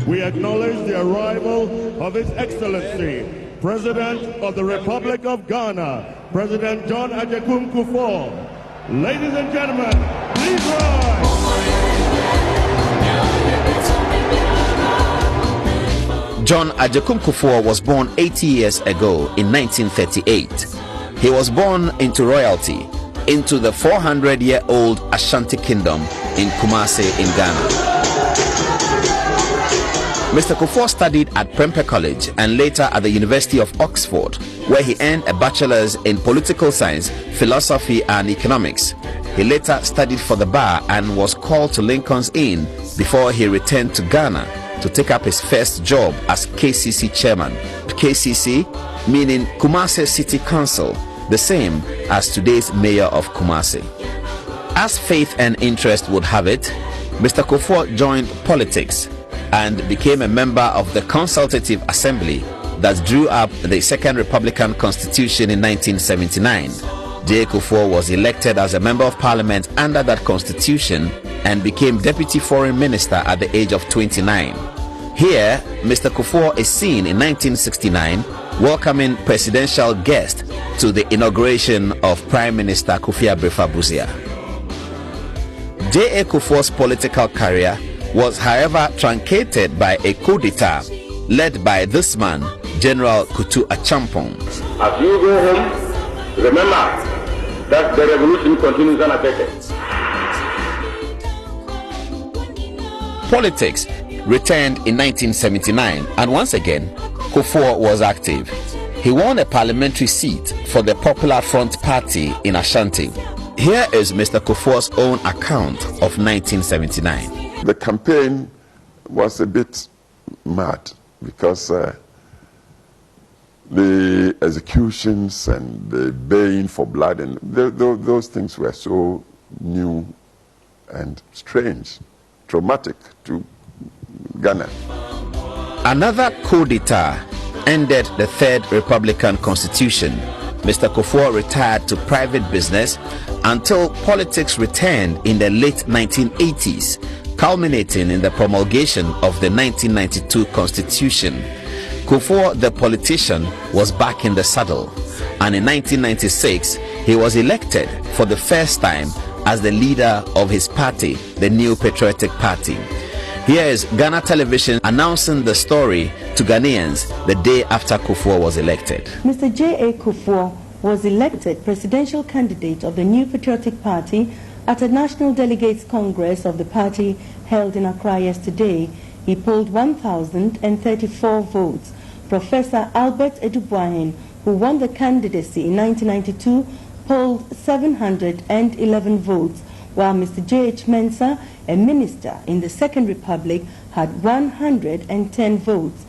We acknowledge the arrival of His Excellency, President of the Republic of Ghana, President John Agyekum Kufour. Ladies and gentlemen, please rise. John Agyekum Kufour was born 80 years ago in 1938. He was born into royalty, into the 400-year-old Ashanti Kingdom in Kumasi in Ghana. Mr. Kufour studied at Prempeh College and later at the University of Oxford, where he earned a bachelor's in political science, philosophy and economics. He later studied for the bar and was called to Lincoln's Inn before he returned to Ghana to take up his first job as KCC chairman. KCC meaning Kumasi City Council, the same as today's mayor of Kumasi. As faith and interest would have it, Mr. Kufour joined politics and became a member of the Consultative Assembly that drew up the Second Republican Constitution in 1979. JA Kufour was elected as a member of parliament under that constitution and became deputy foreign minister at the age of 29. Here, Mr. Kufour is seen in 1969 welcoming presidential guests to the inauguration of Prime Minister Kofi Abrefa-Busia. JA Kufour's political career was however truncated by a coup d'etat led by this man, General Kutu Achampong. As you go home, remember that the revolution continues unabated. Politics returned in 1979 and once again, Kufour was active. He won a parliamentary seat for the Popular Front Party in Ashanti. Here is Mr. Kufour's own account of 1979. The campaign was a bit mad because the executions and the baying for blood and those things were so new and strange, traumatic to Ghana. Another coup d'etat ended the Third Republican Constitution. Mr. Kufour retired to private business until politics returned in the late 1980s, culminating in the promulgation of the 1992 Constitution. Kufour, the politician, was back in the saddle, and in 1996 he was elected for the first time as the leader of his party, the New Patriotic Party. Here is Ghana Television announcing the story to Ghanaians the day after Kufour was elected. Mr. JA Kufour was elected presidential candidate of the New Patriotic Party at a National Delegates Congress of the party held in Accra yesterday. He polled 1,034 votes. Professor Albert Edubuahen, who won the candidacy in 1992, polled 711 votes, while Mr. J.H. Mensah, a minister in the Second Republic, had 110 votes.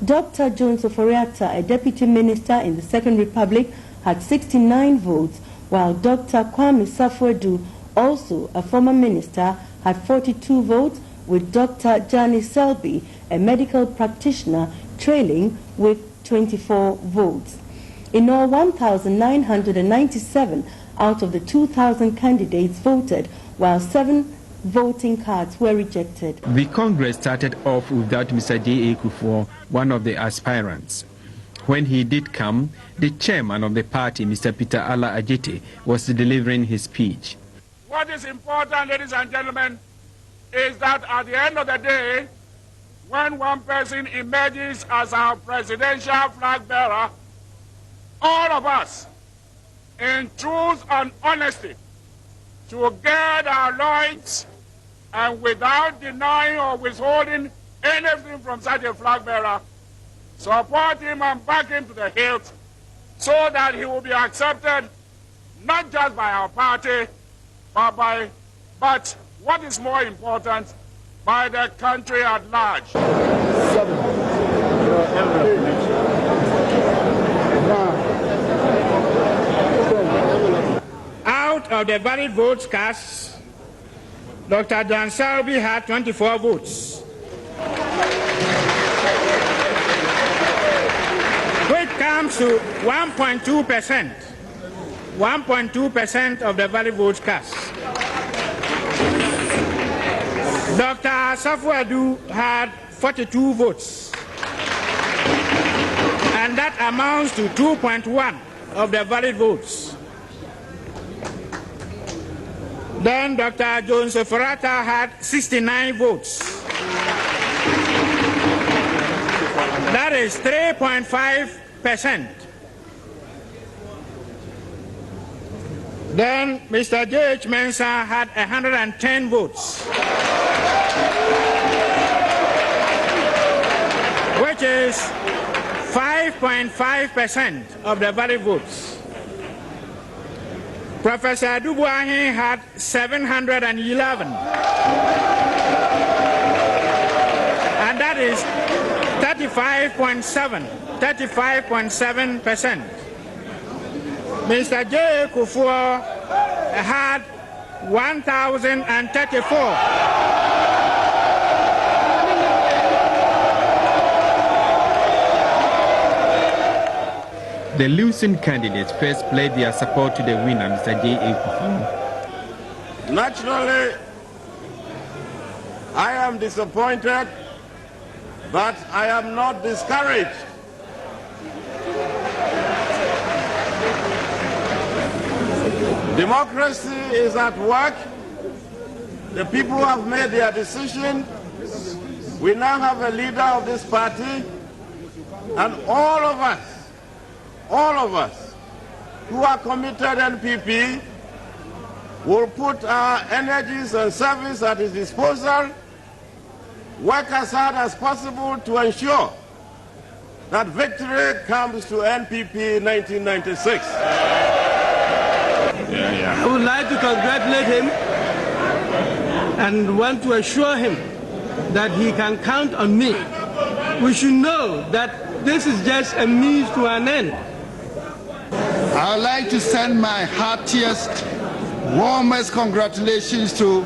Dr. Jones Oforiatta, a deputy minister in the Second Republic, had 69 votes, while Dr. Kwame Safwedu, also a former minister, had 42 votes, with Dr. Jani Selby, a medical practitioner, trailing with 24 votes. In all, 1,997 out of the 2,000 candidates voted, while 7 voting cards were rejected. The Congress started off without Mr. J.A. Kufour, one of the aspirants. When he did come, the chairman of the party, Mr. Peter Ala Ajite, was delivering his speech. What is important, ladies and gentlemen, is that at the end of the day, when one person emerges as our presidential flag bearer, all of us, in truth and honesty, to gird our loins and without denying or withholding anything from such a flag bearer, support him and back him to the hilt so that he will be accepted not just by our party, but what is more important, by the country at large. Out of the valid votes cast, Dr. Dan Selby had 24 votes, which comes to 1.2%. 1.2% of the valid votes cast. Dr. Safuadu had 42 votes, and that amounts to 2.1 of the valid votes. Then Dr. Jones Oforata had 69 votes. That is 3.5%. Then Mr. J.H. Mensah had 110 votes, which is 5.5% of the valid votes. Professor Dubuahi had 711, and that is 35.7%. Mr. JA Kufour had 1,034. The losing candidates first pledged their support to the winner, Mr. JA Kufour. Naturally, I am disappointed, but I am not discouraged. Democracy is at work. The people have made their decision. We now have a leader of this party, and all of us who are committed NPP will put our energies and service at his disposal, work as hard as possible to ensure that victory comes to NPP 1996. I would like to congratulate him and want to assure him that he can count on me. We should know that this is just a means to an end. I would like to send my heartiest, warmest congratulations to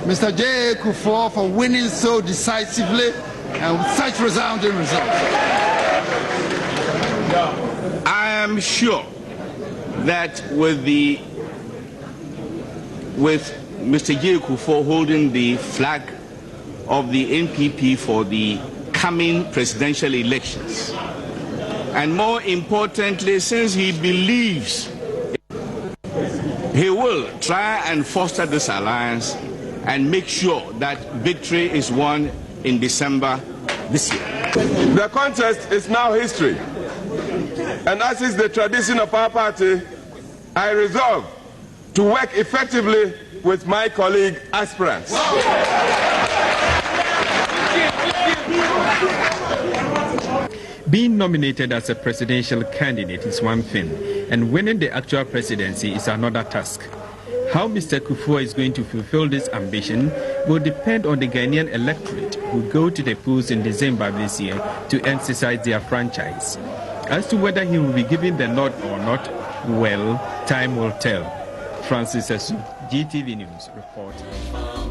Mr. JA Kufour for winning so decisively and with such resounding results. I am sure that with Mr. JA Kufour holding the flag of the NPP for the coming presidential elections, and more importantly, since he believes he will try and foster this alliance and make sure that victory is won in December this year. The contest is now history. And as is the tradition of our party, I resolve to work effectively with my colleague aspirants. Being nominated as a presidential candidate is one thing, and winning the actual presidency is another task. How Mr. Kufour is going to fulfill this ambition will depend on the Ghanaian electorate who go to the polls in December this year to exercise their franchise. As to whether he will be given the nod or not, well, time will tell. Francis Esu, GTV News, report.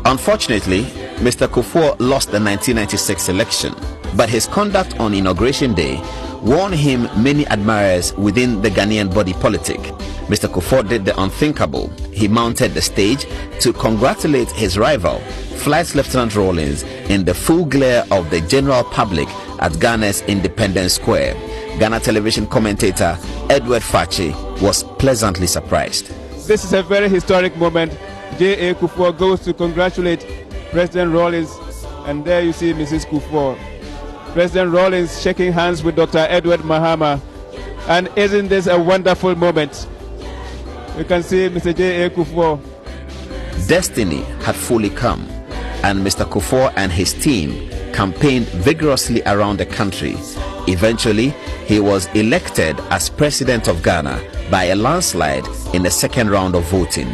Unfortunately, Mr. Kufour lost the 1996 election, but his conduct on Inauguration Day won him many admirers within the Ghanaian body politic. Mr. Kufour did the unthinkable. He mounted the stage to congratulate his rival, Flight Lieutenant Rawlings, in the full glare of the general public at Ghana's Independence Square. Ghana television commentator Edward Fachi was pleasantly surprised. This is a very historic moment. JA Kufour goes to congratulate President Rawlings, and there you see Mrs. Kufour. President Rawlings shaking hands with Dr. Edward Mahama, and isn't this a wonderful moment? You can see Mr. JA Kufour. Destiny had fully come, and Mr. Kufour and his team campaigned vigorously around the country. Eventually, he was elected as President of Ghana by a landslide in the second round of voting.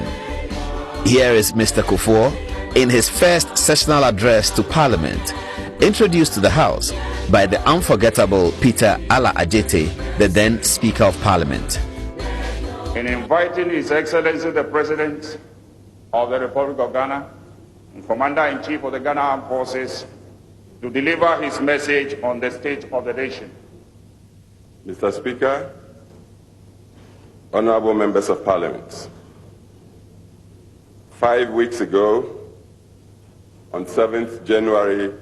Here is Mr. Kufour in his first sessional address to Parliament, introduced to the House by the unforgettable Peter Ala Ajete, the then Speaker of Parliament. In inviting His Excellency the President of the Republic of Ghana and Commander-in-Chief of the Ghana Armed Forces to deliver his message on the state of the nation. Mr. Speaker, honorable members of Parliament, 5 weeks ago, on 7th January,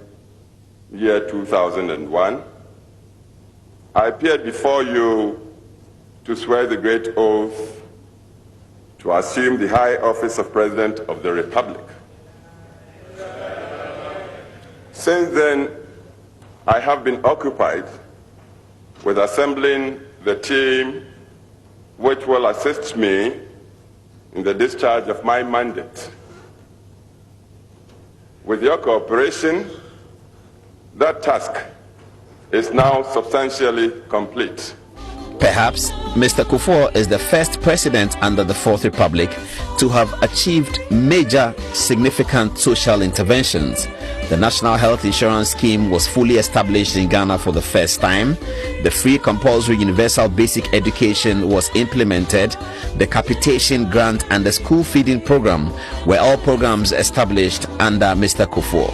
year 2001, I appeared before you to swear the great oath to assume the high office of President of the Republic. Since then, I have been occupied with assembling the team which will assist me in the discharge of my mandate. With your cooperation, that task is now substantially complete. Perhaps Mr. Kufour is the first president under the Fourth Republic to have achieved major significant social interventions. The National Health Insurance Scheme was fully established in Ghana for the first time. The free compulsory universal basic education was implemented. The capitation grant and the school feeding program were all programs established under Mr. Kufour.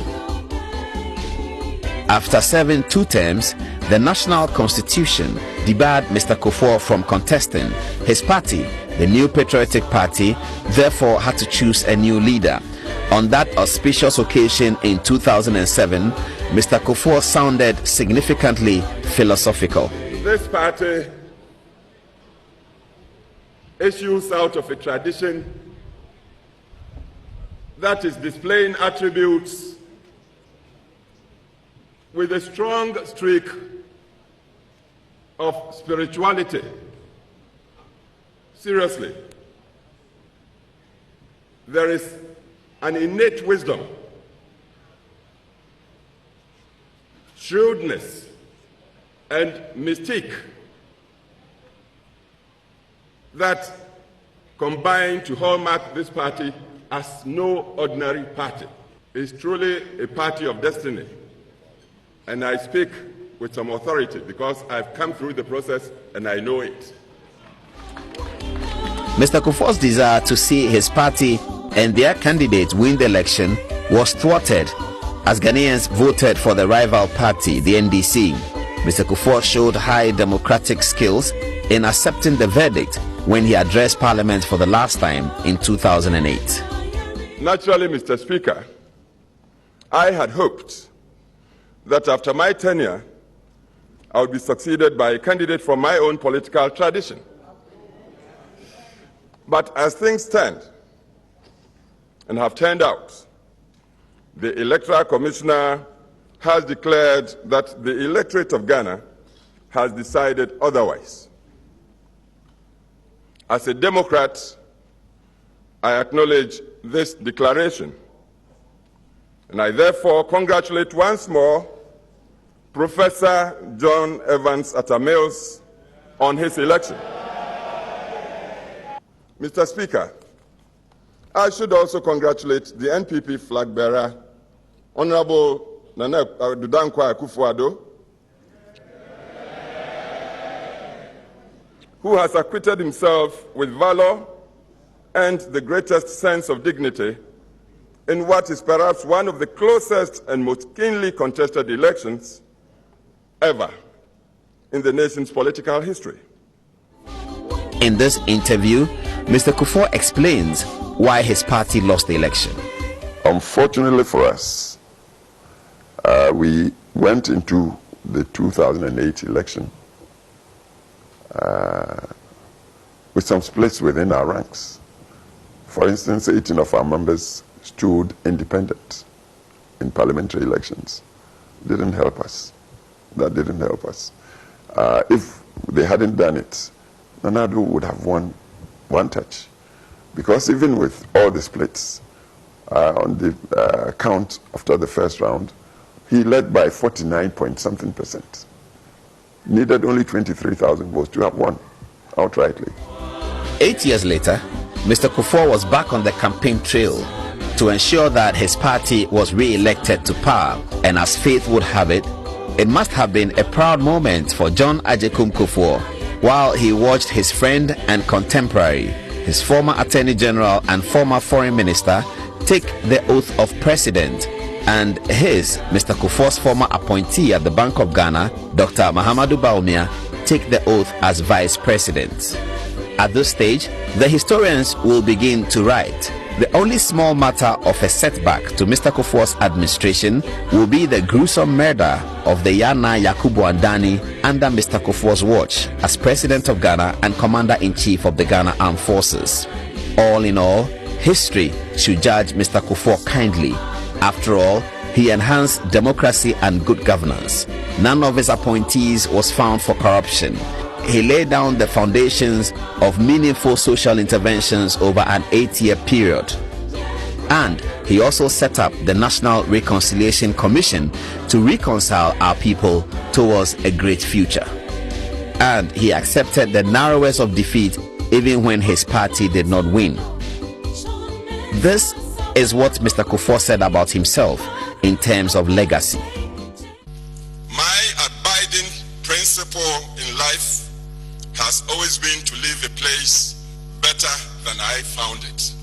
After serving 2 terms, the National Constitution debarred Mr. Kufour from contesting. His party, the New Patriotic Party, therefore had to choose a new leader. On that auspicious occasion in 2007, Mr. Kufour sounded significantly philosophical. This party issues out of a tradition that is displaying attributes with a strong streak of spirituality. Seriously, there is an innate wisdom, shrewdness, and mystique that combine to hallmark this party as no ordinary party. It's truly a party of destiny. And I speak with some authority because I've come through the process and I know it. Mr. Kufour's desire to see his party and their candidate win the election was thwarted as Ghanaians voted for the rival party, the NDC. Mr. Kufour showed high democratic skills in accepting the verdict when he addressed Parliament for the last time in 2008. Naturally, Mr. Speaker, I had hoped that after my tenure, I would be succeeded by a candidate from my own political tradition. But as things stand, and have turned out, the Electoral Commissioner has declared that the electorate of Ghana has decided otherwise. As a Democrat, I acknowledge this declaration, and I therefore congratulate once more Professor John Evans Atta-Mills on his election. Mr. Speaker, I should also congratulate the NPP flag bearer, Honorable Nana JA Kufour, who has acquitted himself with valor and the greatest sense of dignity in what is perhaps one of the closest and most keenly contested elections ever in the nation's political history. In this interview, Mr. Kufour explains why his party lost the election. Unfortunately for us, we went into the 2008 election with some splits within our ranks. For instance, 18 of our members stood independent in parliamentary elections. Didn't help us. That didn't help us. If they hadn't done it, Nana Addo would have won one touch. Because even with all the splits on the count after the first round, he led by 49-point-something%. Needed only 23,000 votes to have won outrightly. 8 years later, Mr. Kufour was back on the campaign trail to ensure that his party was re-elected to power. And as fate would have it, it must have been a proud moment for John Agyekum Kufour while he watched his friend and contemporary, his former Attorney General and former Foreign Minister, take the oath of President, and Mr. Kufour's former appointee at the Bank of Ghana, Dr. Mahamadou Bawumia, take the oath as Vice President. At this stage, the historians will begin to write. The only small matter of a setback to Mr. Kufour's administration will be the gruesome murder of the Yana Yakubu Andani under Mr. Kufour's watch as President of Ghana and Commander-in-Chief of the Ghana Armed Forces. All in all, history should judge Mr. Kufour kindly. After all, he enhanced democracy and good governance. None of his appointees was found for corruption. He laid down the foundations of meaningful social interventions over an 8-year period. And he also set up the National Reconciliation Commission to reconcile our people towards a great future. And he accepted the narrowest of defeat even when his party did not win. This is what Mr. Kufour said about himself in terms of legacy. My abiding principle in life has always been to leave a place better than I found it.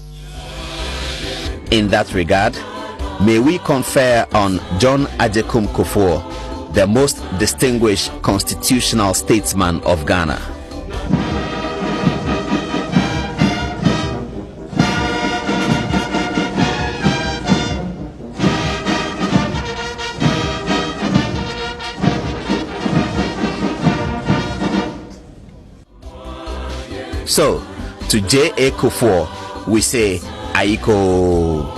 In that regard, may we confer on John Agyekum Kufour, the most distinguished constitutional statesman of Ghana. So, to JA Kufour, we say, Agyekum.